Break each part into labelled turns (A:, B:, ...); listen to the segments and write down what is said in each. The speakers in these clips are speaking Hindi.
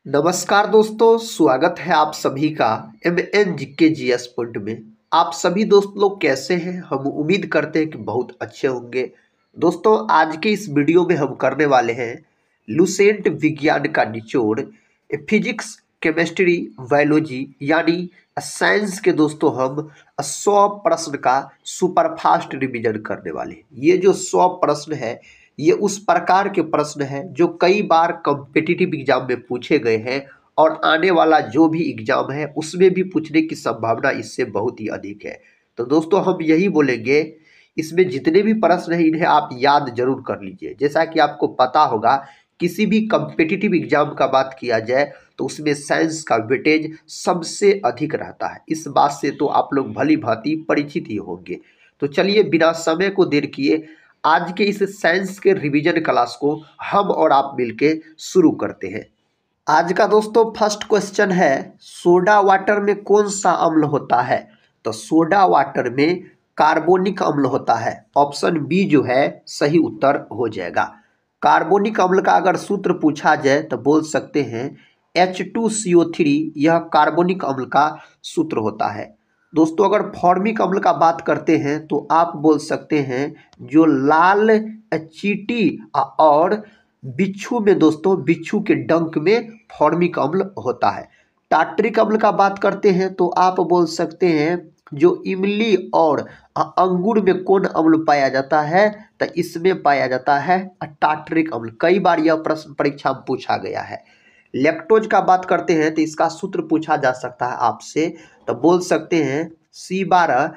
A: नमस्कार दोस्तों, स्वागत है आप सभी का MNGKGS पॉइंट में। आप सभी दोस्त लोग कैसे हैं? हम उम्मीद करते हैं कि बहुत अच्छे होंगे। दोस्तों, आज के इस वीडियो में हम करने वाले हैं लुसेंट विज्ञान का निचोड़, फिजिक्स, केमिस्ट्री, बायोलॉजी यानी साइंस के दोस्तों हम 100 प्रश्न का सुपरफास्ट रिवीजन करने वाले हैं। ये जो 100 प्रश्न है ये उस प्रकार के प्रश्न हैं जो कई बार कॉम्पिटिटिव एग्जाम में पूछे गए हैं और आने वाला जो भी एग्जाम है उसमें भी पूछने की संभावना इससे बहुत ही अधिक है। तो दोस्तों हम यही बोलेंगे, इसमें जितने भी प्रश्न हैं इन्हें आप याद जरूर कर लीजिए। जैसा कि आपको पता होगा, किसी भी कॉम्पिटिटिव एग्जाम का बात किया जाए तो उसमें साइंस का वेटेज सबसे अधिक रहता है। इस बात से तो आप लोग भली भांति परिचित ही होंगे। तो चलिए बिना समय को देर किए आज के इस साइंस के रिवीजन क्लास को हम और आप मिलके शुरू करते हैं। आज का दोस्तों फर्स्ट क्वेश्चन है, सोडा वाटर में कौन सा अम्ल होता है? तो सोडा वाटर में कार्बोनिक अम्ल होता है। ऑप्शन बी जो है सही उत्तर हो जाएगा। कार्बोनिक अम्ल का अगर सूत्र पूछा जाए तो बोल सकते हैं H2CO3, यह कार्बोनिक अम्ल का सूत्र होता है। दोस्तों अगर फॉर्मिक अम्ल का बात करते हैं तो आप बोल सकते हैं जो लाल चींटी और बिच्छू में, दोस्तों बिच्छू के डंक में फॉर्मिक अम्ल होता है। टार्टरिक अम्ल का बात करते हैं तो आप बोल सकते हैं जो इमली और अंगूर में कौन अम्ल पाया जाता है? तो इसमें पाया जाता है टार्टरिक अम्ल। कई बार यह प्रश्न परीक्षा में पूछा गया है। लैक्टोज का बात करते हैं तो इसका सूत्र पूछा जा सकता है आपसे, तो बोल सकते हैं C12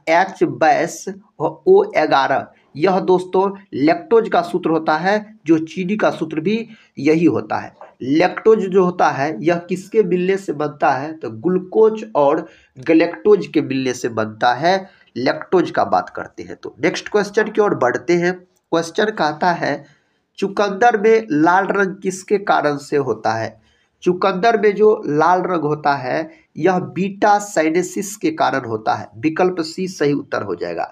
A: H22 और O11। यह दोस्तों लैक्टोज का सूत्र होता है, जो चीनी का सूत्र भी यही होता है। लैक्टोज जो होता है यह किसके मिलने से बनता है? तो ग्लूकोज और गैलेक्टोज के मिलने से बनता है। लैक्टोज का बात करते हैं तो नेक्स्ट क्वेश्चन की ओर बढ़ते हैं। क्वेश्चन कहता है चुकंदर में लाल रंग किसके कारण से होता है? चुकंदर में जो लाल रंग होता है यह बीटा साइनेसिस के कारण होता है। विकल्प सी सही उत्तर हो जाएगा।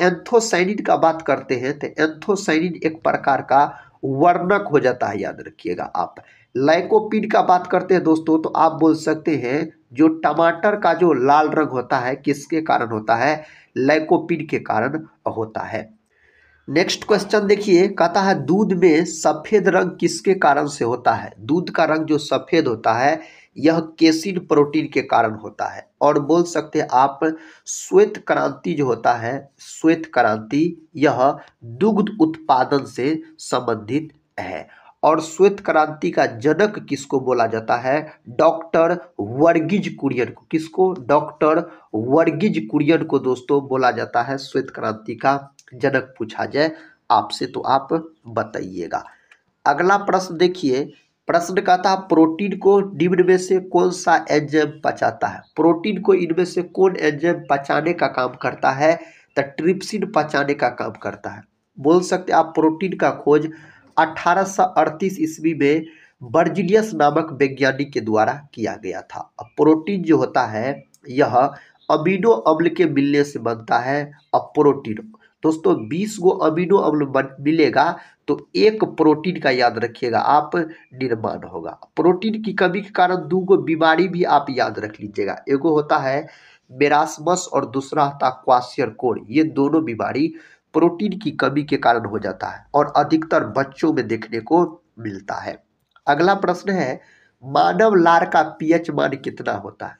A: एंथोसाइनिन का बात करते हैं तो एंथोसाइनिन एक प्रकार का वर्णक हो जाता है, याद रखिएगा आप। लाइकोपीन का बात करते हैं दोस्तों तो आप बोल सकते हैं जो टमाटर का जो लाल रंग होता है किसके कारण होता है? लाइकोपीन के कारण होता है। नेक्स्ट क्वेश्चन देखिए, कहता है दूध में सफेद रंग किसके कारण से होता है? दूध का रंग जो सफेद होता है यह केसिन प्रोटीन के कारण होता है। और बोल सकते हैं आप श्वेत क्रांति जो होता है, श्वेत क्रांति यह दुग्ध उत्पादन से संबंधित है। और श्वेत क्रांति का जनक किसको बोला जाता है? डॉक्टर वर्गीज कुरियन को। किसको? डॉक्टर वर्गीज कुरियन को दोस्तों बोला जाता है श्वेत क्रांति का जनक। पूछा जाए आपसे तो आप बताइएगा। अगला प्रश्न देखिए, प्रश्न कहता है प्रोटीन को निम्न में से कौन सा एंजाइम पचाता है? प्रोटीन को इनमें से कौन एंजाइम पचाने का काम करता है? तो ट्रिप्सिन पचाने का काम करता है। बोल सकते आप प्रोटीन का खोज 1838 ईस्वी में बर्जीलियस नामक वैज्ञानिक के द्वारा किया गया था। अब प्रोटीन जो होता है यह अमीनो अम्ल के मिलने से बनता है। अब प्रोटीन दोस्तों 20 गो अमीनो अम्ल मिलेगा तो एक प्रोटीन का, याद रखिएगा आप, निर्माण होगा। प्रोटीन की कमी के कारण 2 गो बीमारी भी आप याद रख लीजिएगा। एगो होता है मेरास्मस और दूसरा होता है क्वाशियरकोड। ये दोनों बीमारी प्रोटीन की कमी के कारण हो जाता है और अधिकतर बच्चों में देखने को मिलता है। अगला प्रश्न है मानव लार का पीएच मान कितना होता है?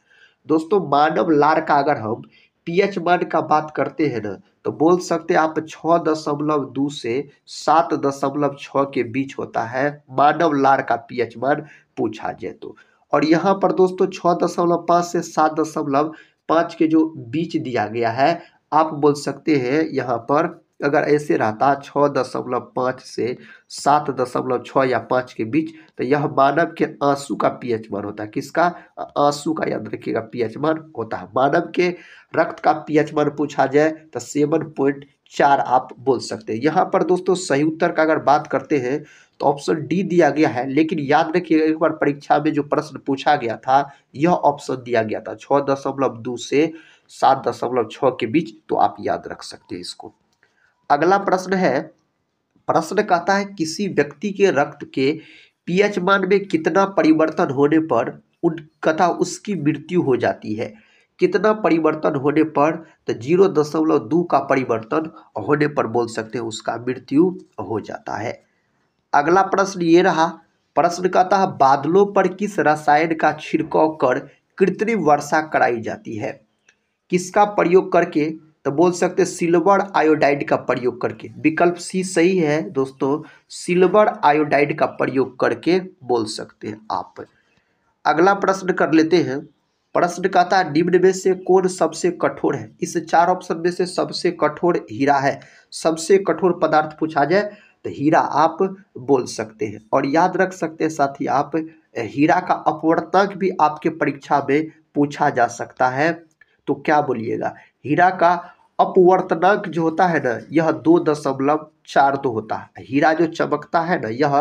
A: दोस्तों मानव लार का अगर हम पीएच मान का बात करते हैं ना तो बोल सकते हैं आप 6.2 से 7.6 के बीच होता है मानव लार का पीएच मान पूछा जाए तो। और यहाँ पर दोस्तों 6.5 से 7.5 के जो बीच दिया गया है, आप बोल सकते हैं यहाँ पर अगर ऐसे रहता 6.5 से 7.6 या 5 के बीच तो यह मानव के आंसू का पीएच मान होता है। किसका? आंसू का, याद रखिएगा, पीएच मान होता है। मानव के रक्त का पीएच मान पूछा जाए तो 7.4 आप बोल सकते हैं। यहाँ पर दोस्तों सही उत्तर का अगर बात करते हैं तो ऑप्शन डी दिया गया है, लेकिन याद रखिएगा एक बार परीक्षा में जो प्रश्न पूछा गया था यह ऑप्शन दिया गया था 6.2 से 7.6 के बीच, तो आप याद रख सकते हैं इसको। अगला प्रश्न है, प्रश्न कहता है किसी व्यक्ति के रक्त के पीएच मान में कितना परिवर्तन होने पर उन कथा उसकी मृत्यु हो जाती है। कितना परिवर्तन होने पर, तो 0.2 का परिवर्तन होने पर बोल सकते हैं उसका मृत्यु हो जाता है। अगला प्रश्न ये रहा, प्रश्न कहता है बादलों पर किस रसायन का छिड़काव कर कृत्रिम वर्षा कराई जाती है। किसका प्रयोग करके, तो बोल सकते हैं सिल्वर आयोडाइड का प्रयोग करके। विकल्प सी सही है दोस्तों, सिल्वर आयोडाइड का प्रयोग करके बोल सकते हैं आप। अगला प्रश्न कर लेते हैं। प्रश्न कहता है निम्न में से कौन सबसे कठोर है। इस 4 ऑप्शन में से सबसे कठोर हीरा है। सबसे कठोर पदार्थ पूछा जाए तो हीरा आप बोल सकते हैं। और याद रख सकते हैं साथ ही आप, हीरा का अपवर्तक भी आपके परीक्षा में पूछा जा सकता है। तो क्या बोलिएगा, हीरा का अपवर्तनांक जो होता है ना, यह 2.42 होता है। हीरा जो चमकता है ना, यह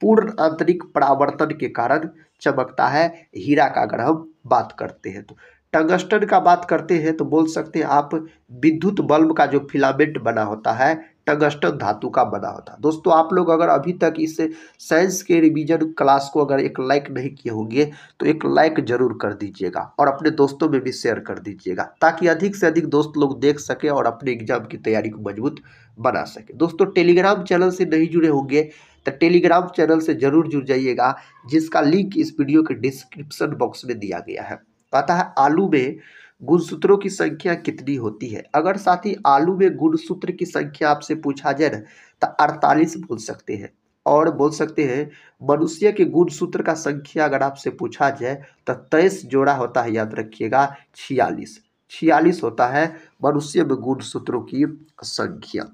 A: पूर्ण आंतरिक परावर्तन के कारण चमकता है हीरा का। अगर हम बात करते हैं तो टंगस्टन का बात करते हैं तो बोल सकते हैं आप विद्युत बल्ब का जो फिलामेंट बना होता है टंगस्टन धातु का बना होता है। दोस्तों आप लोग अगर अभी तक इस साइंस के रिवीजन क्लास को अगर एक लाइक नहीं किए होंगे तो एक लाइक जरूर कर दीजिएगा और अपने दोस्तों में भी शेयर कर दीजिएगा, ताकि अधिक से अधिक दोस्त लोग देख सके और अपने एग्जाम की तैयारी को मजबूत बना सके। दोस्तों टेलीग्राम चैनल से नहीं जुड़े होंगे तो टेलीग्राम चैनल से जरूर जुड़ जाइएगा, जिसका लिंक इस वीडियो के डिस्क्रिप्शन बॉक्स में दिया गया है। कहता है आलू में गुणसूत्रों की संख्या कितनी होती है। अगर साथी आलू में गुणसूत्र की संख्या आपसे पूछा जाए ना तो 48 बोल सकते हैं। और बोल सकते हैं मनुष्य के गुणसूत्र का संख्या अगर आपसे पूछा जाए तो 23 जोड़ा होता है, याद रखिएगा 46 होता है मनुष्य में गुणसूत्रों की संख्या।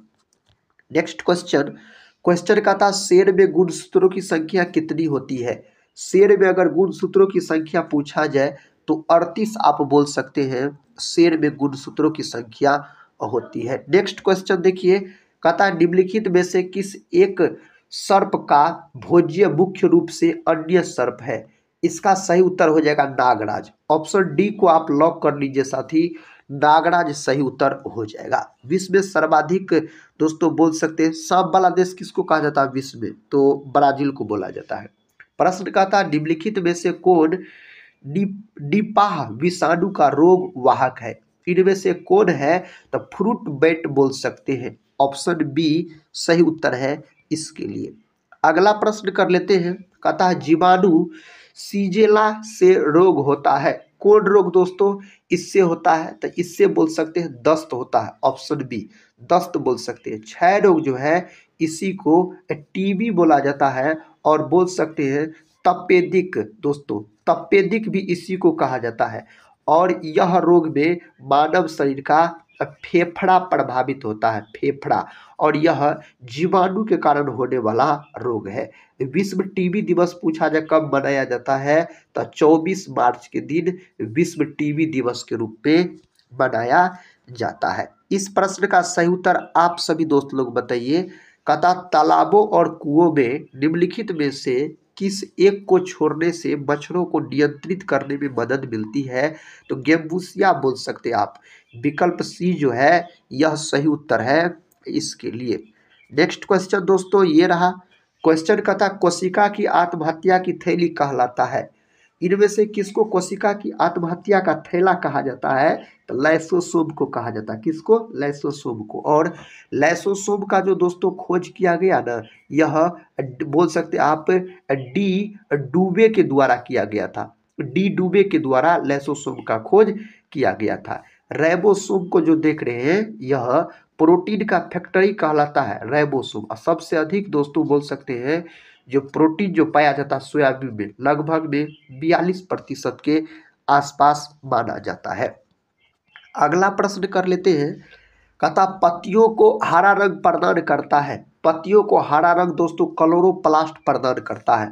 A: नेक्स्ट क्वेश्चन का था शेर में गुणसूत्रों की संख्या कितनी होती है। शेर में अगर गुणसूत्रों की संख्या पूछा जाए तो 38 आप बोल सकते हैं शेर में गुणसूत्रों की संख्या होती है। नेक्स्ट क्वेश्चन देखिए, कहता है निम्नलिखित में से किस एक सर्प का भोज्य मुख्य रूप से अन्य सर्प है। इसका सही उत्तर हो जाएगा नागराज। ऑप्शन डी को आप लॉक कर लीजिए साथी, नागराज सही उत्तर हो जाएगा। विश्व में सर्वाधिक दोस्तों बोल सकते हैं सांप वाला देश किसको कहा जाता है विश्व में, तो ब्राजील को बोला जाता है। प्रश्न कहता है निम्नलिखित में से कौन निपाह विषाणु का रोग वाहक है। इनमें से कौन है, तो फ्रूट बैट बोल सकते हैं। ऑप्शन बी सही उत्तर है इसके लिए। अगला प्रश्न कर लेते हैं, कहता है जीवाणु सीजेला से रोग होता है। कौन रोग दोस्तों इससे होता है, तो इससे बोल सकते हैं दस्त होता है। ऑप्शन बी दस्त बोल सकते हैं। क्षय रोग जो है इसी को टीबी बोला जाता है। और बोल सकते हैं तपेदिक, दोस्तों तपेदिक भी इसी को कहा जाता है। और यह रोग में मानव शरीर का फेफड़ा प्रभावित होता है, फेफड़ा। और यह जीवाणु के कारण होने वाला रोग है। विश्व टीबी दिवस पूछा जाए कब मनाया जाता है, तो 24 मार्च के दिन विश्व टीबी दिवस के रूप में मनाया जाता है। इस प्रश्न का सही उत्तर आप सभी दोस्त लोग बताइए। कहता तालाबों और कुओं में निम्नलिखित में से किस एक को छोड़ने से मच्छरों को नियंत्रित करने में मदद मिलती है, तो गेम्बूसिया बोल सकते हैं आप। विकल्प सी जो है यह सही उत्तर है इसके लिए। नेक्स्ट क्वेश्चन दोस्तों ये रहा, क्वेश्चन का था कोशिका की आत्महत्या की थैली कहलाता है। इनमें से किसको कोशिका की आत्महत्या का थैला कहा जाता है, तो लाइसोसोम को कहा जाता है। किसको, लाइसोसोम को। और लाइसोसोम का जो दोस्तों खोज किया गया ना, यह बोल सकते आप डी डूबे के द्वारा किया गया था। डी डूबे के द्वारा लाइसोसोम का खोज किया गया था। राइबोसोम को जो देख रहे हैं यह प्रोटीन का फैक्ट्री कहलाता है, राइबोसोम। और सबसे अधिक दोस्तों बोल सकते हैं जो प्रोटीन जो पाया जाता है सोयाबीन में, लगभग में 42% के आसपास माना जाता है। अगला प्रश्न कर लेते हैं, कहता पत्तियों को हरा रंग प्रदान करता है। पत्तियों को हरा रंग दोस्तों क्लोरोप्लास्ट प्रदान करता है।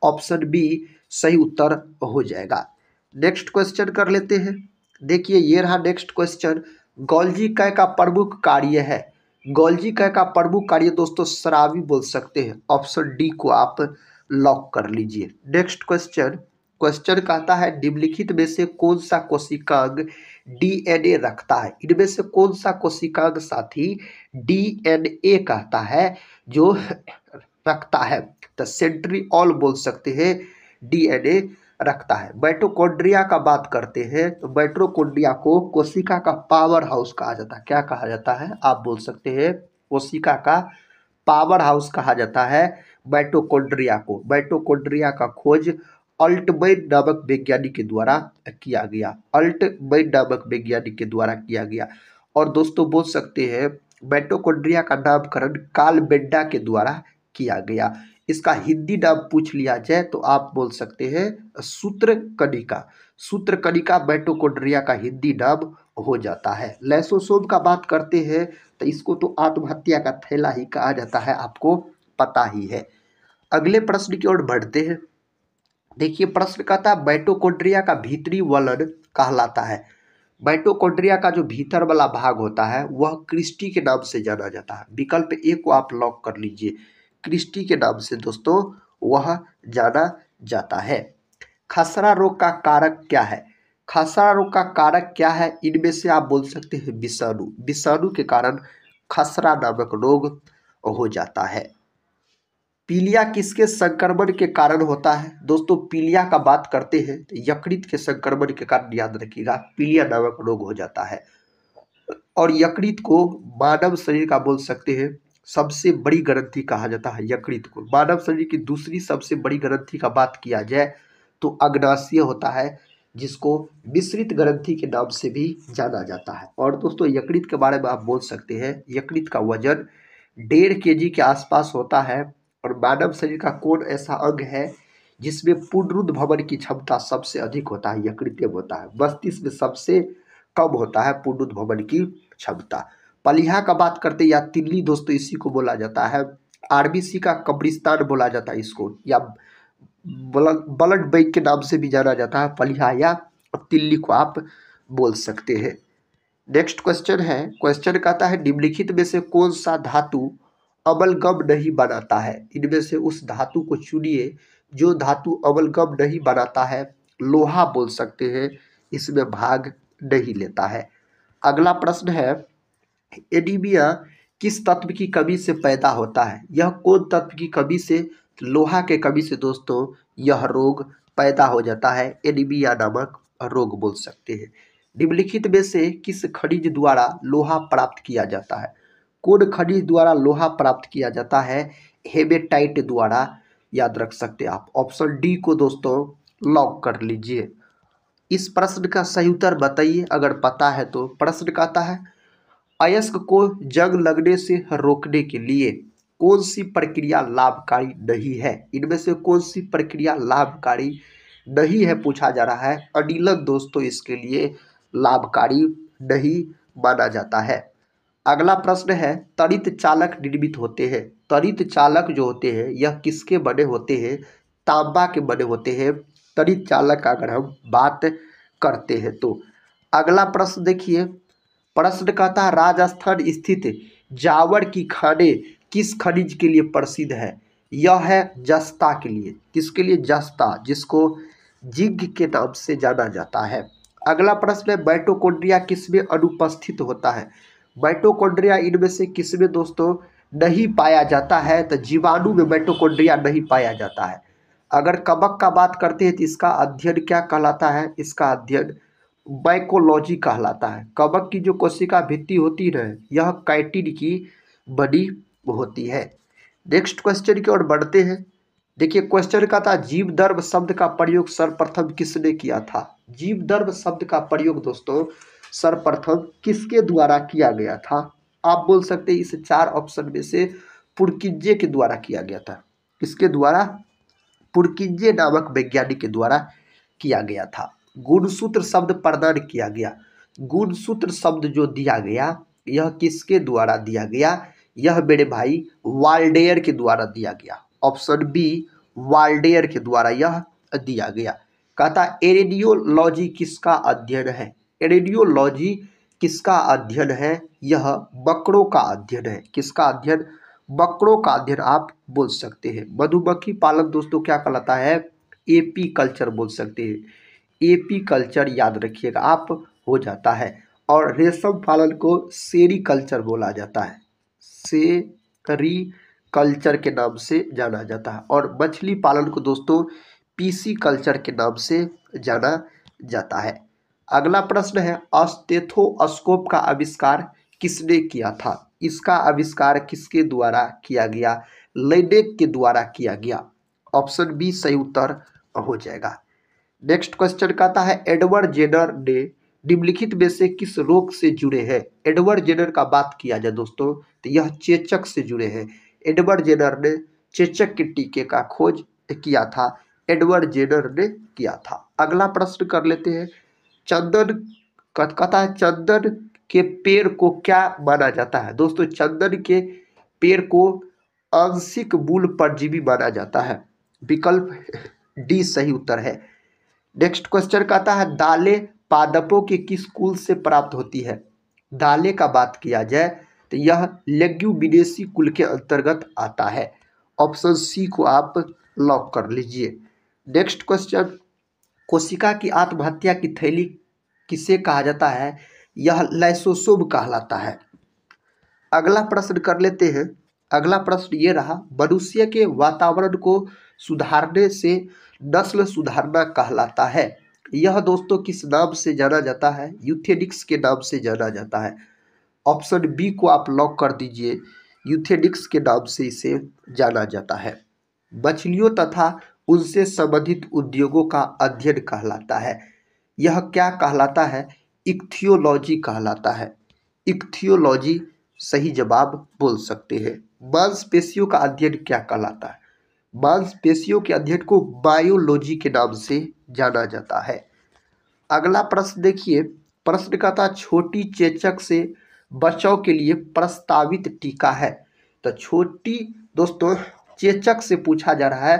A: ऑप्शन बी सही उत्तर हो जाएगा। नेक्स्ट क्वेश्चन कर लेते हैं। देखिए ये रहा नेक्स्ट क्वेश्चन, गोल्जी कय का प्रमुख कार्य है। गोल्जी कय का प्रमुख कार्य दोस्तों शराबी बोल सकते हैं। ऑप्शन डी को आप लॉक कर लीजिए। नेक्स्ट क्वेश्चन कहता है निम्नलिखित में से कौन सा कोशिकांग डीएनए रखता है। इनमें से कौन सा कोशिकांग साथी डीएनए कहता है जो रखता है। तो सेंट्रिओल बोल सकते हैं डीएनए रखता है। माइटोकॉन्ड्रिया का बात करते हैं तो माइटोकॉन्ड्रिया को कोशिका का पावर हाउस कहा जाता है। क्या कहा जाता है? आप बोल सकते हैं कोशिका का पावर हाउस कहा जाता है माइटोकॉन्ड्रिया को। माइटोकॉन्ड्रिया का खोज अल्टमैन नामक वैज्ञानिक के द्वारा किया गया। अल्टमैन नामक वैज्ञानिक के द्वारा किया गया। और दोस्तों बोल सकते हैं माइटोकॉन्ड्रिया का नामकरण कार्ल बेंडा के द्वारा किया गया। इसका हिंदी नाम पूछ लिया जाए तो आप बोल सकते हैं सूत्रकणिका। सूत्रकणिका माइटोकॉन्ड्रिया का हिंदी नाम हो जाता है। लाइसोसोम का बात करते हैं तो इसको तो आत्महत्या का थैला ही कहा जाता है, आपको पता ही है। अगले प्रश्न की ओर बढ़ते हैं। देखिए प्रश्न कहता है माइटोकॉन्ड्रिया का भीतरी वलन कहलाता है। माइटोकॉन्ड्रिया का जो भीतर वाला भाग होता है वह क्रिस्टी के नाम से जाना जाता है। विकल्प ए को आप लॉक कर लीजिए, क्रिस्टी के नाम से दोस्तों वह जाना जाता है। खसरा रोग का कारक क्या है? खसरा रोग का कारक क्या है? इनमें से आप बोल सकते हैं विषाणु। विषाणु के कारण खसरा नामक रोग हो जाता है। पीलिया किसके संक्रमण के कारण होता है? दोस्तों पीलिया का बात करते हैं तो यकृत के संक्रमण के कारण याद रखिएगा पीलिया नामक रोग हो जाता है। और यकृत को मानव शरीर का बोल सकते हैं सबसे बड़ी ग्रंथि कहा जाता है। यकृत को मानव शरीर की दूसरी सबसे बड़ी ग्रंथि का बात किया जाए तो अग्नाशय होता है, जिसको मिश्रित ग्रंथि के नाम से भी जाना जाता है। और दोस्तों यकृत के बारे में आप बोल सकते हैं यकृत का वजन 1.5 kg के आसपास होता है। और मानव शरीर का कौन ऐसा अंग है जिसमें पुनरुद्ध भवन की क्षमता सबसे अधिक होता है? यकृत में होता है। मस्तिष्क में सबसे कम होता है पुनरुद्ध भवन की क्षमता। पलिहा का बात करते या तिल्ली दोस्तों इसी को बोला जाता है। आरबीसी का कब्रिस्तान बोला जाता है इसको, या ब्लड बैंक के नाम से भी जाना जाता है। पलिहा या तिल्ली को आप बोल सकते हैं। नेक्स्ट क्वेश्चन है, क्वेश्चन कहता है निम्नलिखित में से कौन सा धातु अमलगम नहीं बनाता है? इनमें से उस धातु को चुनिए जो धातु अमलगम नहीं बनाता है। लोहा बोल सकते हैं, इसमें भाग नहीं लेता है। अगला प्रश्न है एनीमिया किस तत्व की कमी से पैदा होता है? यह कौन तत्व की कमी से? लोहा के कमी से दोस्तों यह रोग पैदा हो जाता है, एनीमिया नामक रोग बोल सकते हैं। निम्नलिखित में से किस खनिज द्वारा लोहा प्राप्त किया जाता है? कौन खनिज द्वारा लोहा प्राप्त किया जाता है? हेमेटाइट द्वारा याद रख सकते हैं आप। ऑप्शन डी को दोस्तों लॉक कर लीजिए। इस प्रश्न का सही उत्तर बताइए अगर पता है तो। प्रश्न कहता है अयस्क को जंग लगने से रोकने के लिए कौन सी प्रक्रिया लाभकारी नहीं है? इनमें से कौन सी प्रक्रिया लाभकारी नहीं है पूछा जा रहा है। अनिलन दोस्तों इसके लिए लाभकारी नहीं माना जाता है। अगला प्रश्न है त्वरित चालक निर्मित होते हैं। त्वरित चालक जो होते हैं यह किसके बने होते हैं? तांबा के बने होते हैं त्वरित चालक का अगर हम बात करते हैं तो। अगला प्रश्न देखिए, प्रश्न कहता है राजस्थान स्थित जावर की खाने किस खनिज के लिए प्रसिद्ध है? यह है जस्ता के लिए। किसके लिए? जस्ता, जिसको जिंक के नाम से जाना जाता है। अगला प्रश्न है माइटोकॉन्ड्रिया किसमें अनुपस्थित होता है? माइटोकॉन्ड्रिया इनमें से किसमें दोस्तों नहीं पाया जाता है? तो जीवाणु में माइटोकॉन्ड्रिया नहीं पाया जाता है। अगर कवक का बात करते हैं तो इसका अध्ययन क्या कहलाता है? इसका अध्ययन माइकोलॉजी कहलाता है। कवक की जो कोशिका भित्ति होती है यह काइटिन की बनी होती है। नेक्स्ट क्वेश्चन की ओर बढ़ते हैं। देखिए क्वेश्चन का था जीवदर्भ शब्द का प्रयोग सर्वप्रथम किसने किया था? जीवदर्भ शब्द का प्रयोग दोस्तों सर्वप्रथम किसके द्वारा किया गया था? आप बोल सकते हैं इस 4 ऑप्शन में से पुरकिंजे के द्वारा किया गया था। किसके द्वारा? पुरकिंजे नामक वैज्ञानिक के द्वारा किया गया था। गुणसूत्र शब्द प्रदान किया गया। गुणसूत्र शब्द जो दिया गया यह किसके द्वारा दिया गया? यह मेरे भाई वाल्डेयर के द्वारा दिया गया। ऑप्शन बी वाल्डेयर के द्वारा यह दिया गया। कहता एरेडियोलॉजी किसका अध्ययन है? एरेडियोलॉजी किसका अध्ययन है? यह बकरों का अध्ययन है। किसका अध्ययन? बकरों का अध्ययन आप बोल सकते हैं। मधुमक्खी पालन दोस्तों क्या कहलाता है? एपी कल्चर बोल सकते हैं। एपी कल्चर याद रखिएगा आप हो जाता है। और रेशम पालन को सेरी कल्चर बोला जाता है। सेरी कल्चर के नाम से जाना जाता है और मछली पालन को दोस्तों पीसी कल्चर के नाम से जाना जाता है। अगला प्रश्न है, स्टेथोस्कोप का आविष्कार किसने किया था? इसका आविष्कार किसके द्वारा किया गया? लेडेक के द्वारा किया गया। ऑप्शन बी सही उत्तर हो जाएगा। नेक्स्ट क्वेश्चन कहता है, एडवर्ड जेनर ने निम्नलिखित में से किस रोग से जुड़े हैं? एडवर्ड जेनर का बात किया जाए दोस्तों तो यह चेचक से जुड़े हैं। एडवर्ड जेनर ने चेचक के टीके का खोज किया था, एडवर्ड जेनर ने किया था। अगला प्रश्न कर लेते हैं, चंदन कहता है चंदन के पेड़ को क्या माना जाता है? दोस्तों चंदन के पेड़ को आंशिक मूल परजीवी माना जाता है। विकल्प डी सही उत्तर है। नेक्स्ट क्वेश्चन कहता है, दालें पादपों के किस कुल से प्राप्त होती है? दालें का बात किया जाए तो यह लेग्यूमिनेसी कुल के अंतर्गत आता है। ऑप्शन सी को आप लॉक कर लीजिए। नेक्स्ट क्वेश्चन, कोशिका की आत्महत्या की थैली किसे कहा जाता है? यह लाइसोसोम कहलाता है। अगला प्रश्न कर लेते हैं। अगला प्रश्न ये रहा, मनुष्य के वातावरण को सुधारने से नस्ल सुधारना कहलाता है। यह दोस्तों किस नाम से जाना जाता है? यूथेनिक्स के नाम से जाना जाता है। ऑप्शन बी को आप लॉक कर दीजिए, यूथेनिक्स के नाम से इसे जाना जाता है। मछलियों तथा उनसे संबंधित उद्योगों का अध्ययन कहलाता है। यह क्या कहलाता है? इक्थियोलॉजी कहलाता है। इक्थियोलॉजी सही जवाब बोल सकते हैं। मांसपेशियों का अध्ययन क्या कहलाता है? मांसपेशियों के अध्ययन को बायोलॉजी के नाम से जाना जाता है। अगला प्रश्न देखिए, प्रश्न का था, छोटी चेचक से बचाव के लिए प्रस्तावित टीका है। तो छोटी दोस्तों चेचक से पूछा जा रहा है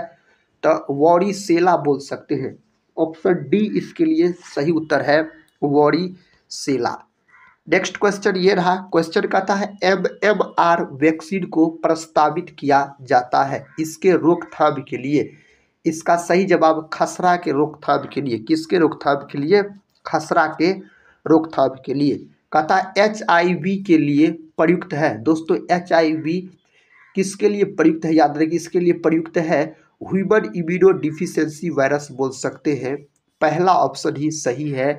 A: तो वॉरीसेला बोल सकते हैं। ऑप्शन डी इसके लिए सही उत्तर है, वॉरीसेला। नेक्स्ट क्वेश्चन ये रहा, क्वेश्चन कहता है, MMR वैक्सीन को प्रस्तावित किया जाता है इसके रोकथाम के लिए। इसका सही जवाब खसरा के रोकथाम के लिए। किसके रोकथाम के लिए? खसरा के रोकथाम के लिए। कहता है HIV के लिए प्रयुक्त है। दोस्तों HIV किसके लिए प्रयुक्त है? याद रखिए, इसके लिए प्रयुक्त है ह्यूमन इम्यूनो डिफिशियंसी वायरस बोल सकते हैं। पहला ऑप्शन ही सही है,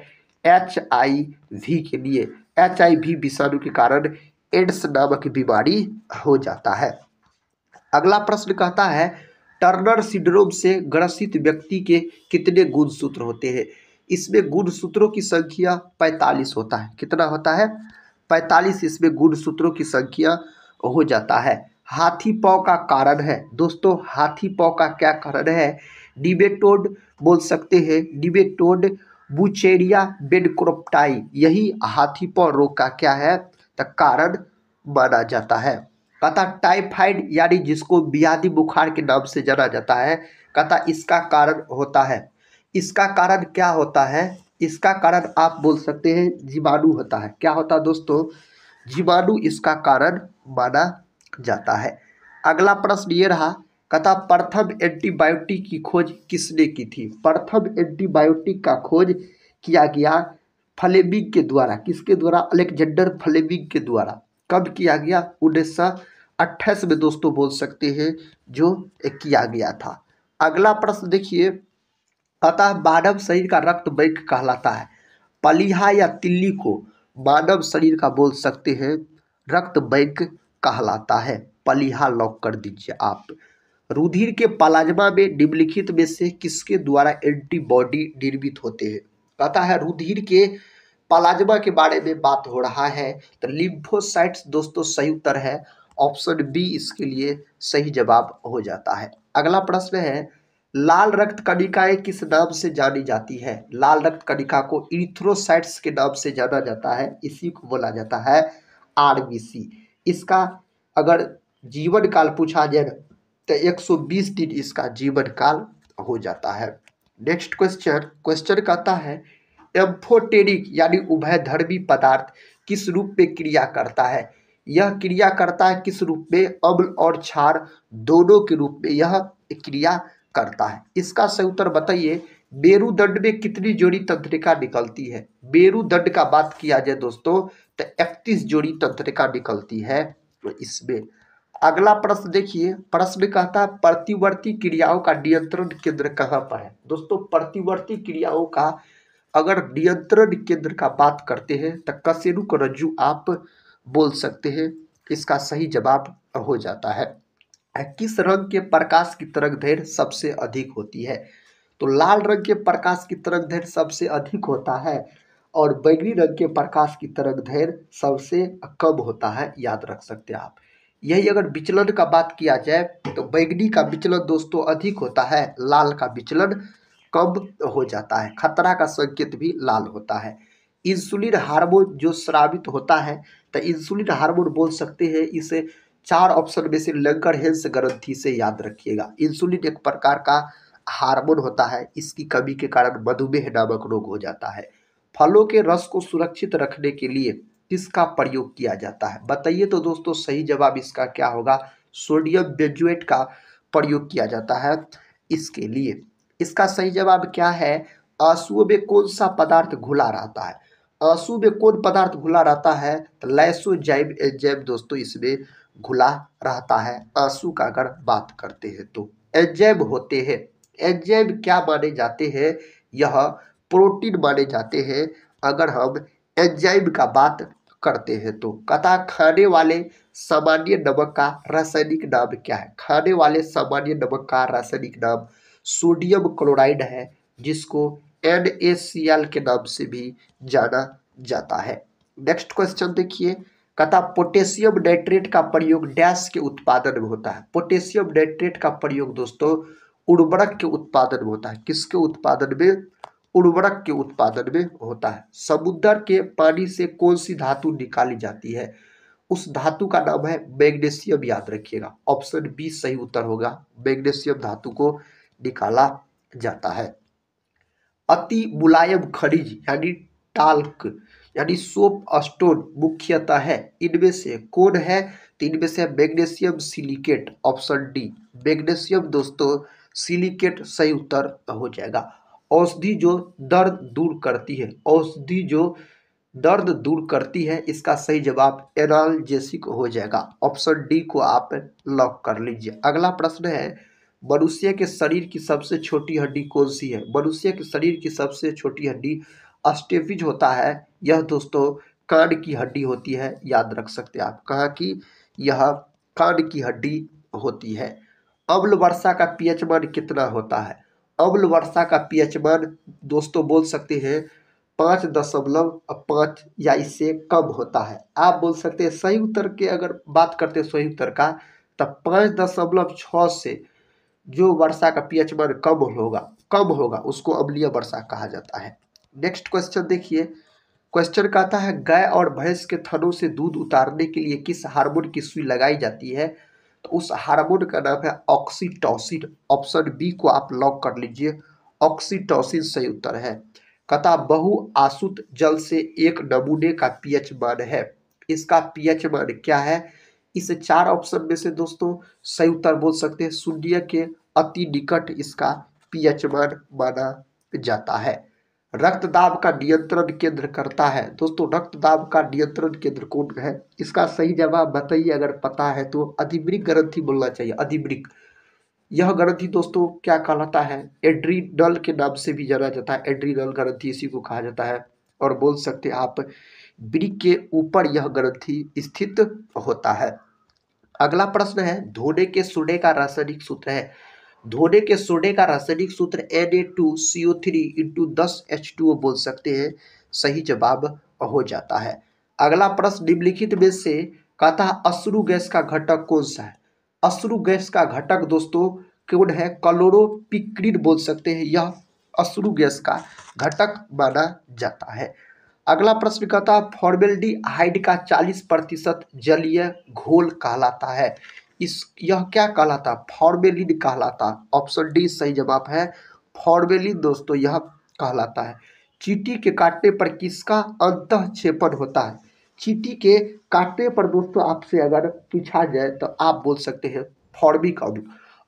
A: HIV के लिए। HIV विषाणु के कारण एड्स नामक बीमारी हो जाता है। अगला प्रश्न कहता है, टर्नर सिंड्रोम से ग्रसित व्यक्ति के कितने गुणसूत्र होते हैं? इसमें गुणसूत्रों की संख्या 45 होता है। कितना होता है? 45 इसमें गुणसूत्रों की संख्या हो जाता है। हाथी पांव का कारण है। दोस्तों हाथी पांव का क्या कारण है? निमेटोड बोल सकते हैं, निमेटोड बुचेरिया बेनक्रोप्टाई, यही हाथी पांव रोग का क्या है तो कारण माना जाता है। कहता टाइफाइड यानी जिसको मियादी बुखार के नाम से जाना जाता है, कहता इसका कारण होता है। इसका कारण क्या होता है? इसका कारण आप बोल सकते हैं जीवाणु होता है। क्या होता है दोस्तों? जीवाणु इसका कारण माना जाता है। अगला प्रश्न ये रहा, कहता प्रथम एंटीबायोटिक की खोज किसने की थी? प्रथम एंटीबायोटिक का खोज किया गया फ्लेमिंग के द्वारा। किसके द्वारा? अलेक्जेंडर फ्लेमिंग के द्वारा। कब किया गया? 1928 में दोस्तों बोल सकते हैं जो किया गया था। अगला प्रश्न देखिए, अतः मानव शरीर का रक्त बैंक कहलाता है। पलीहा या तिल्ली को मानव शरीर का बोल सकते हैं रक्त बैंक कहलाता है। पलीहा लॉक कर दीजिए आप। रुधिर के प्लाज्मा में निम्नलिखित में से किसके द्वारा एंटीबॉडी निर्मित होते हैं? कहता है रुधिर के प्लाज्मा के बारे में बात हो रहा है तो लिम्फोसाइट्स दोस्तों सही उत्तर है। ऑप्शन बी इसके लिए सही जवाब हो जाता है। अगला प्रश्न है, लाल रक्त कणिकाएं किस नाम से जानी जाती है? लाल रक्त कणिका को इरिथ्रोसाइट्स के नाम से जाना जाता है। इसी को बोला जाता है RBC। इसका अगर जीवन काल पूछा जाए तो 120 दिन इसका जीवन काल हो जाता है। नेक्स्ट क्वेश्चन कहता है, एम्फोटेरिक यानी उभयधर्मी पदार्थ किस रूप में क्रिया करता है? यह क्रिया करता है किस रूप में? अम्ल और क्षार दोनों के रूप में यह क्रिया करता है। इसका सही उत्तर बताइए। मेरुदंड में कितनी जोड़ी तंत्रिका निकलती है? मेरुदंड का बात किया जाए दोस्तों तो 31 जोड़ी तंत्रिका निकलती है इसमें। अगला प्रश्न देखिए, प्रश्न कहता है प्रतिवर्ती क्रियाओं का नियंत्रण केंद्र कहाँ पर है। दोस्तों प्रतिवर्ती क्रियाओं का अगर नियंत्रण केंद्र का बात करते हैं तो कशेरुकरज्जु आप बोल सकते हैं। इसका सही जवाब हो जाता है। किस रंग के प्रकाश की तरंगदैर्घ्य सबसे अधिक होती है। तो लाल रंग के प्रकाश की तरंगदैर्घ्य सबसे अधिक होता है और बैगनी रंग के प्रकाश की तरंगदैर्घ्य सबसे कम होता है, याद रख सकते हैं आप। यही अगर विचलन का बात किया जाए तो बैगनी का विचलन दोस्तों अधिक होता है, लाल का विचलन कम हो जाता है। खतरा का संकेत भी लाल होता है। इंसुलिन हार्मोन जो स्रावित होता है तो इंसुलिन हार्मोन बोल सकते हैं। इसे 4 ऑप्शन में से लंगर-हेंस ग्रंथि से याद रखिएगा। इंसुलिन एक प्रकार का हार्मोन होता है, इसकी कमी के कारण मधुमेह नामक रोग हो जाता है। फलों के रस को सुरक्षित रखने के लिए किसका प्रयोग किया जाता है। बताइए तो दोस्तों सही जवाब इसका क्या होगा। सोडियम बेंजोएट का प्रयोग किया जाता है इसके लिए। इसका सही जवाब क्या है। आंसुओं में कौन सा पदार्थ घुला रहता है। आंसू में कौन पदार्थ घुला रहता है तो लाइसोजाइम एंजाइम दोस्तों इसमें घुला रहता है। आंसू का अगर बात करते हैं तो एंजाइम होते हैं। एंजाइम क्या माने जाते हैं, यह प्रोटीन माने जाते हैं अगर हम एंजाइम का बात करते हैं तो। कथा खाने वाले सामान्य नमक का रासायनिक नाम क्या है। खाने वाले सामान्य नमक का रासायनिक नाम सोडियम क्लोराइड है, जिसको NaCl के नाम से भी जाना जाता है। नेक्स्ट क्वेश्चन देखिए, कहता पोटेशियम नाइट्रेट का प्रयोग डैश के उत्पादन में होता है। पोटेशियम नाइट्रेट का प्रयोग दोस्तों उर्वरक के उत्पादन में होता है। किसके उत्पादन में, उर्वरक के उत्पादन में होता है। समुद्र के पानी से कौन सी धातु निकाली जाती है, उस धातु का नाम है मैग्नीशियम, याद रखिएगा। ऑप्शन बी सही उत्तर होगा, मैग्नीशियम धातु को निकाला जाता है। अति मुलायम खनिज यानी टाल्क यानी सोप स्टोन मुख्यतः है, इनमें से कौन है तो इनमें से magnesium silicate, option D magnesium दोस्तों सिलिकेट सही उत्तर हो जाएगा। औषधि जो दर्द दूर करती है, औषधि जो दर्द दूर करती है, इसका सही जवाब एनाल्जेसिक हो जाएगा। ऑप्शन डी को आप लॉक कर लीजिए। अगला प्रश्न है मनुष्य के शरीर की सबसे छोटी हड्डी कौन सी है। मनुष्य के शरीर की सबसे छोटी हड्डी स्टेपिज होता है। यह दोस्तों कान की हड्डी होती है, याद रख सकते हैं आप। कहाँ की, यह कान की हड्डी होती है। अम्ल वर्षा का पीएच मान कितना होता है। अम्ल वर्षा का पीएच मान दोस्तों बोल सकते हैं 5.5 या इससे कम होता है। आप बोल सकते हैं सही उत्तर के अगर बात करते हैं सही उत्तर का, तब 5.6 से जो वर्षा का पीएच मान कम होगा उसको अम्लीय वर्षा कहा जाता है। नेक्स्ट क्वेश्चन देखिए, क्वेश्चन कहता है गाय और भैंस के थनों से दूध उतारने के लिए किस हार्मोन की सुई लगाई जाती है, तो उस हार्मोन का नाम है ऑक्सीटोसिन। ऑप्शन बी को आप लॉक कर लीजिए, ऑक्सीटोसिन सही उत्तर है। कहता बहुआसुत जल से एक नमूने का पीएच मान है, इसका पीएच मान क्या है। इस 4 ऑप्शन में से दोस्तों सही उत्तर बोल सकते हैं 0 के अति निकट इसका पीएच मान माना जाता है। रक्तदाब का नियंत्रण केंद्र करता है। दोस्तों रक्तदाब का नियंत्रण केंद्र कौन है, इसका सही जवाब बताइए अगर पता है तो। अधिवृक्क ग्रंथि बोलना चाहिए, अधिवृक्क। यह ग्रंथि दोस्तों क्या कहलाता है, एड्रीनल के नाम से भी जाना जाता है। एड्रीनल ग्रंथि इसी को कहा जाता है। और बोल सकते हैं आप वृक्क के ऊपर यह ग्रंथि स्थित होता है। अगला प्रश्न है धोने के सोडे का रासायनिक सूत्र है। धोने के सोडे का रासायनिक सूत्र Na2CO3 इंटू 10H2O बोल सकते हैं, सही जवाब हो जाता है। अगला प्रश्न निम्नलिखित में से कहता है अश्रु गैस का घटक कौन सा है। अश्रु गैस का घटक दोस्तों कौन है, क्लोरोपिक्रिन बोल सकते हैं, यह अश्रु गैस का घटक माना जाता है। अगला प्रश्न कहता है फॉर्मेल्डिहाइड का 40% जलीय घोल कहलाता है। यह क्या कहलाता, फॉर्मेलिन कहलाता। ऑप्शन डी सही जवाब है, फॉर्मेलिन दोस्तों यह कहलाता है। चींटी के काटने पर किसका अंतःक्षेपण होता है। चींटी के काटने पर दोस्तों आपसे अगर पूछा जाए तो आप बोल सकते हैं फॉर्मिक अम्ल।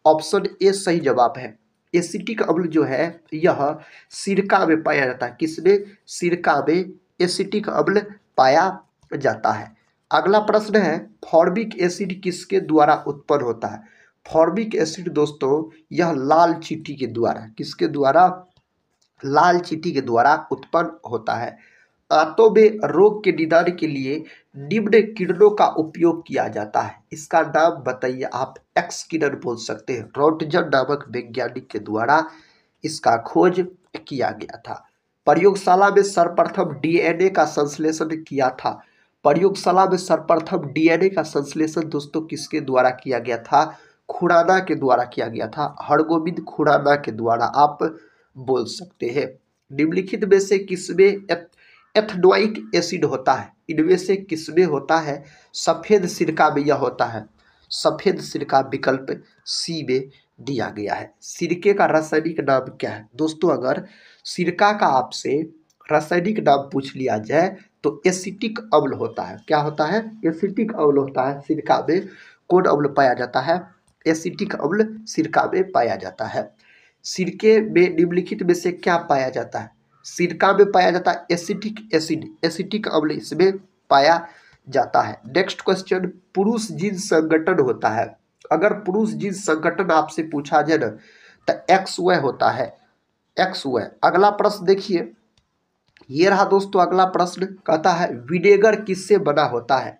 A: ऑप्शन ए सही जवाब है। एसिटिक अम्ल जो है यह सिरका में पाया जाता है। किसमें, सिरका में एसिटिक अम्ल पाया जाता है। अगला प्रश्न है फॉर्मिक एसिड किसके द्वारा उत्पन्न होता है। फॉर्मिक एसिड दोस्तों यह लाल चींटी के द्वारा, किसके द्वारा, लाल चींटी के द्वारा उत्पन्न होता है। आंतों में रोग के निदान के लिए निम्न किरणों का उपयोग किया जाता है, इसका नाम बताइए आप। एक्स किरण बोल सकते हैं। रोंटगन नामक वैज्ञानिक के द्वारा इसका खोज किया गया था। प्रयोगशाला में सर्वप्रथम डीएनए का संश्लेषण किया था। प्रयोगशाला में सर्वप्रथम डीएनए का संश्लेषण दोस्तों किसके द्वारा किया गया था, खुराना के द्वारा किया गया था। हरगोविंद खुराना के द्वारा आप बोल सकते हैं। निम्नलिखित में से किसमें एथनोइक एसिड होता है, इनमें से किसमें होता है, सफेद सिरका में यह होता है। सफेद सिरका विकल्प सी में दिया गया है। सिरके का रासायनिक नाम क्या है दोस्तों, अगर सिरका का आपसे रासायनिक नाम पूछ लिया जाए तो एसिटिक अम्ल होता है। क्या होता है, एसिटिक अम्ल होता है। सिरका में कौन अम्ल पाया जाता है, एसिटिक अम्ल सिरका में पाया जाता है। सिरके में निम्नलिखित में से क्या पाया जाता है, सिरका में पाया जाता है एसिटिक एसिड, एसिटिक अम्ल इसमें पाया जाता है। नेक्स्ट क्वेश्चन, पुरुष जींस संगठन होता है। अगर पुरुष जींस संगठन आपसे पूछा जाए ना तो एक्स वाई होता है, एक्स वाई। अगला प्रश्न देखिए, ये रहा दोस्तों अगला प्रश्न, कहता है विनेगर किससे बना होता है।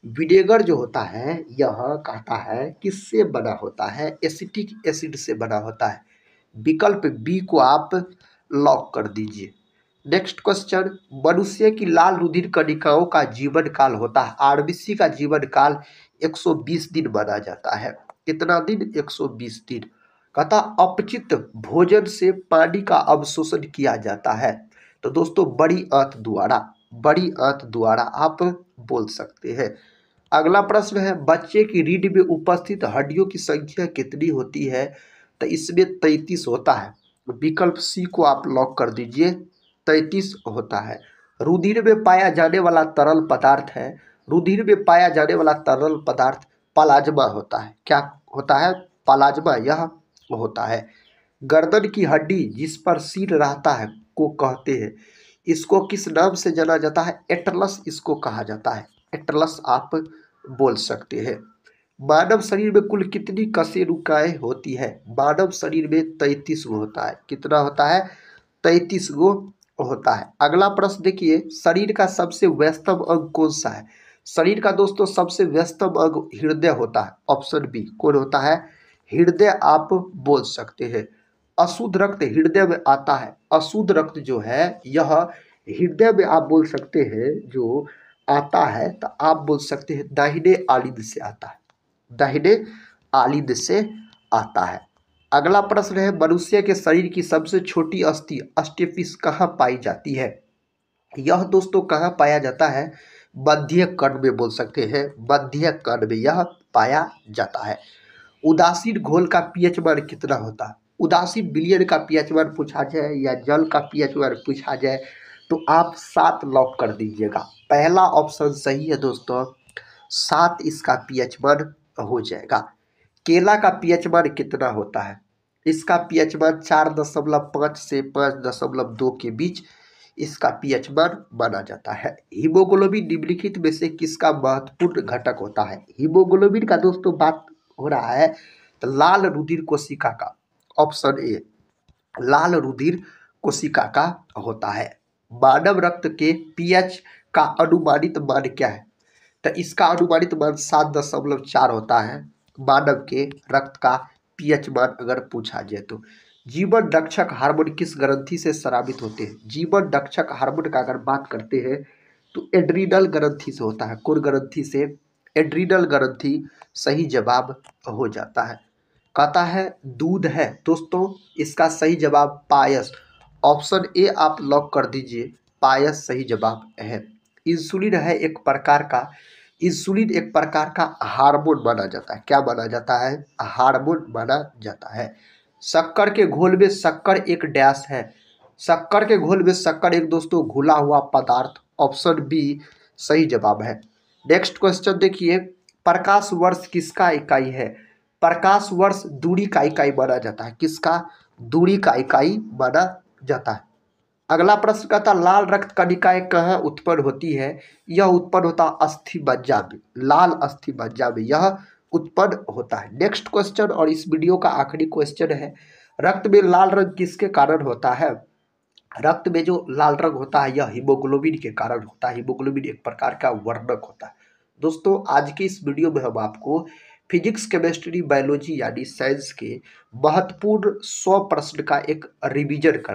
A: विनेगर जो होता है यह कहता है किससे बना होता है, एसिटिक एसिड से बना होता है। विकल्प बी को आप लॉक कर दीजिए। नेक्स्ट क्वेश्चन, मनुष्य की लाल रुधिर कणिकाओं का जीवन काल होता है, आरबीसी का जीवन काल 120 दिन माना जाता है। कितना दिन, 120 दिन। कहता अपचित भोजन से पानी का अवशोषण किया जाता है। तो दोस्तों बड़ी आंत द्वारा, बड़ी आंत द्वारा आप बोल सकते हैं। अगला प्रश्न है बच्चे की रीढ़ में उपस्थित हड्डियों की संख्या कितनी होती है, तो इसमें 33 होता है। विकल्प सी को आप लॉक कर दीजिए, 33 होता है। रुधिर में पाया जाने वाला तरल पदार्थ है, रुधिर में पाया जाने वाला तरल पदार्थ प्लाज्मा होता है। क्या होता है, प्लाज्मा यह होता है। गर्दन की हड्डी जिस पर सिर रहता है को कहते हैं, इसको किस नाम से जाना जाता है, एटलस इसको कहा जाता है। एटलस आप बोल सकते हैं। मानव शरीर में कुल कितनी कशेरुकाएं होती है, मानव शरीर में 33 गो होता है। कितना होता है, 33 गो होता है। अगला प्रश्न देखिए, शरीर का सबसे व्यस्तम अंग कौन सा है। शरीर का दोस्तों सबसे व्यस्तम अंग हृदय होता है। ऑप्शन बी कौन होता है, हृदय आप बोल सकते हैं। अशुद्ध रक्त हृदय में आता है, अशुद्ध रक्त जो है यह हृदय में आप बोल सकते हैं जो आता है, तो आप बोल सकते हैं दाहिने आलिंद से आता है, दाहिने आलिंद से आता है। अगला प्रश्न है मनुष्य के शरीर की सबसे छोटी अस्थि अस्टिपिस कहाँ पाई जाती है। यह दोस्तों कहाँ पाया जाता है, मध्य कर्ण में बोल सकते हैं, मध्य कर्ण में यह पाया जाता है। उदासीन घोल का पीएच मान कितना होता है। उदासीन विलयन का पीएच मान पूछा जाए या जल का पीएच मान पूछा जाए तो आप 7 लॉक कर दीजिएगा। पहला ऑप्शन सही है दोस्तों, 7 इसका पीएच मान हो जाएगा। केला का पीएच मान कितना होता है, इसका पीएच मान 4.5 से 5.2 के बीच इसका पीएच मान माना जाता है। हीमोग्लोबिन निम्नलिखित में से किसका महत्वपूर्ण घटक होता है। हीमोग्लोबिन का दोस्तों बात हो रहा है तो लाल रुधिर कोशिका का, ऑप्शन ए लाल रुधिर कोशिका का होता है। मानव रक्त के पीएच का अनुमानित मान क्या है, तो इसका अनुमानित मान 7.4 होता है। मानव के रक्त का पीएच मान अगर पूछा जाए तो। जीवन रक्षक हार्मोन किस ग्रंथि से स्रावित होते हैं। जीवन रक्षक हार्मोन का अगर बात करते हैं तो एड्रीनल ग्रंथि से होता है। कौन ग्रंथि से, एड्रीनल ग्रंथि सही जवाब हो जाता है। कहता है दूध है दोस्तों, इसका सही जवाब पायस, ऑप्शन ए आप लॉक कर दीजिए, पायस सही जवाब है। इंसुलिन है एक प्रकार का, इंसुलिन एक प्रकार का हार्मोन माना जाता है। क्या माना जाता है, हार्मोन माना जाता है। शक्कर के घोल में शक्कर एक डैश है, शक्कर के घोल में शक्कर एक दोस्तों घुला हुआ पदार्थ, ऑप्शन बी सही जवाब है। नेक्स्ट क्वेश्चन देखिए, प्रकाश वर्ष किसका इकाई है। प्रकाश वर्ष दूरी का इकाई माना जाता है। किसका, दूरी का इकाई माना जाता है। अगला प्रश्न कहता लाल रक्त कणिकाएं कहाँ उत्पन्न होती है। यह उत्पन्न होता है अस्थि मज्जा में, लाल अस्थि मज्जा में यह उत्पन्न होता है। नेक्स्ट क्वेश्चन और इस वीडियो का आखिरी क्वेश्चन है, रक्त में लाल रंग किसके कारण होता है। रक्त में जो लाल रंग होता है यह हीमोग्लोबिन के कारण होता है। हीमोग्लोबिन एक प्रकार का वर्णक होता है। दोस्तों आज की इस वीडियो में हम आपको फिजिक्स, केमिस्ट्री, बायोलॉजी यानी साइंस के महत्वपूर्ण 100 प्रश्न का एक रिवीजन कर